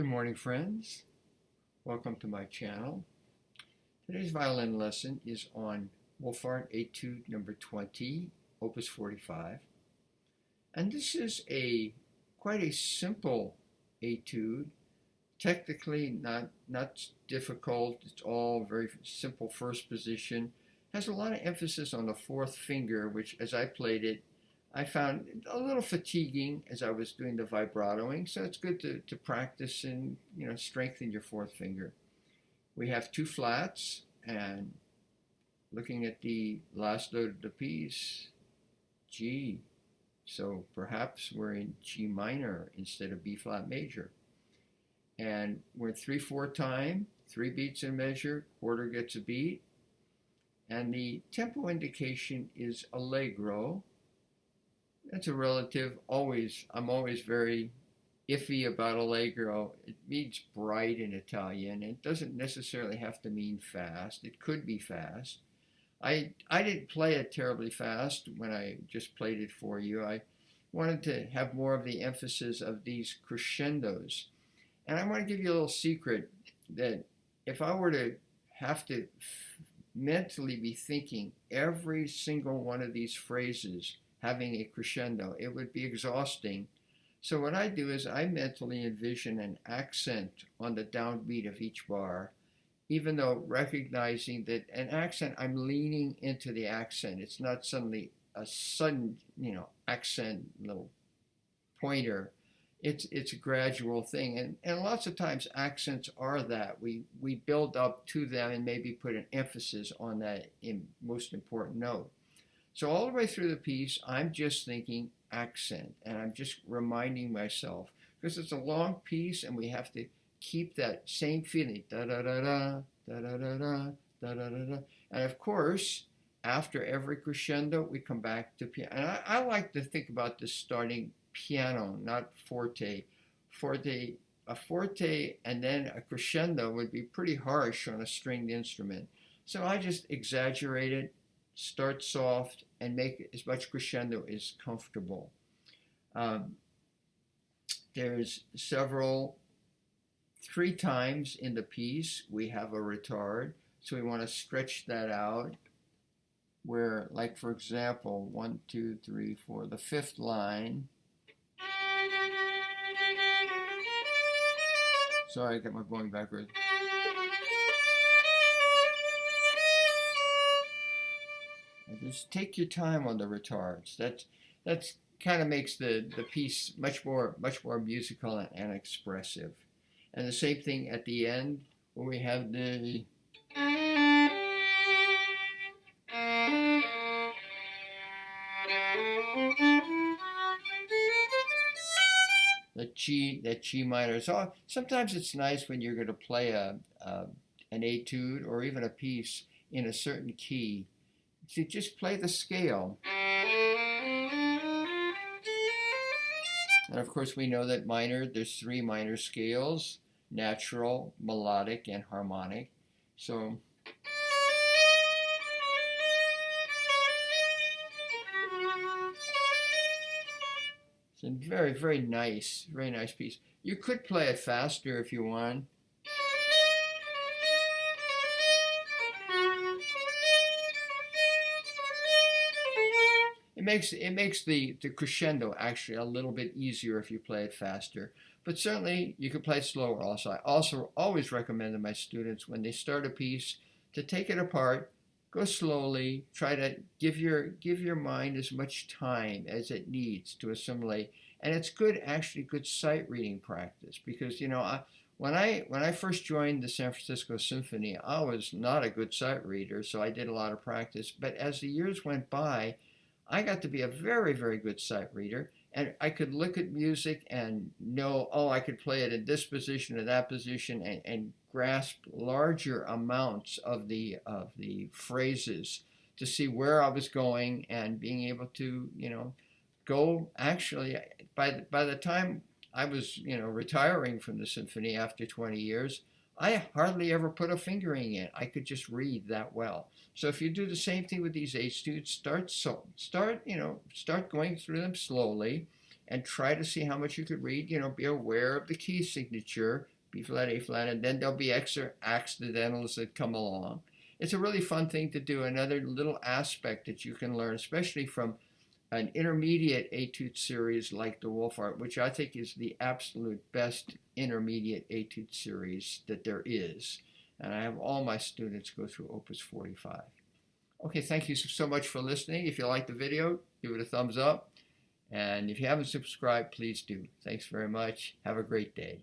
Good morning, friends. Welcome to my channel. Today's violin lesson is on Wohlfahrt Etude number 20, Opus 45. And this is quite a simple etude. Technically not difficult. It's all very simple first position. Has a lot of emphasis on the fourth finger, which as I played it, I found a little fatiguing as I was doing the vibratoing, so it's good to practice and strengthen your fourth finger. We have two flats, and looking at the last note of the piece, G. So perhaps we're in G minor instead of B flat major. And we're in 3/4 time, 3 beats in measure, quarter gets a beat, and the tempo indication is allegro. That's a relative. I'm always very iffy about allegro. It means bright in Italian. It doesn't necessarily have to mean fast. It could be fast. I didn't play it terribly fast when I just played it for you. I wanted to have more of the emphasis of these crescendos. And I want to give you a little secret that if I were to have to mentally be thinking every single one of these phrases having a crescendo, it would be exhausting. So what I do is I mentally envision an accent on the downbeat of each bar, even though recognizing that an accent, I'm leaning into the accent. It's not suddenly a sudden, accent, little pointer. It's a gradual thing. And lots of times accents are that. We build up to them and maybe put an emphasis on that most important note. So all the way through the piece, I'm just thinking accent, and I'm just reminding myself, because it's a long piece and we have to keep that same feeling, da-da-da-da, da-da-da-da, da-da-da-da. And of course, after every crescendo, we come back to piano. And I like to think about this starting piano, not forte. A forte and then a crescendo would be pretty harsh on a stringed instrument. So I just exaggerate it, start soft, and make as much crescendo as comfortable. There's 3 times in the piece we have a retard, so we want to stretch that out where, like for example, 1, 2, 3, 4, the 5th line. Sorry, I got my going backwards. Just take your time on the retards. That's kind of makes the piece much more musical and expressive. And the same thing at the end where we have the G minor. So sometimes it's nice when you're going to play an etude or even a piece in a certain key to just play the scale. And of course we know that there's 3 minor scales: natural, melodic, and harmonic. So it's a very nice piece. You could play it faster if you want. It makes the crescendo actually a little bit easier if you play it faster. But certainly you can play it slower also. I also always recommend to my students when they start a piece to take it apart, go slowly, try to give your mind as much time as it needs to assimilate. And it's good sight reading practice, because when I first joined the San Francisco Symphony, I was not a good sight reader, so I did a lot of practice. But as the years went by, I got to be a very good sight reader, and I could look at music and know, I could play it in this position or that position, and grasp larger amounts of the phrases to see where I was going, and being able to go. Actually, by the time I was retiring from the symphony after 20 years, I hardly ever put a fingering in. I could just read that well. So if you do the same thing with these etudes, start going through them slowly, and try to see how much you could read. Be aware of the key signature. B flat, A flat, and then there'll be extra accidentals that come along. It's a really fun thing to do. Another little aspect that you can learn, especially from an intermediate etude series like the Wohlfahrt, which I think is the absolute best intermediate etude series that there is. And I have all my students go through Opus 45. Okay, thank you so much for listening. If you like the video, give it a thumbs up. And if you haven't subscribed, please do. Thanks very much. Have a great day.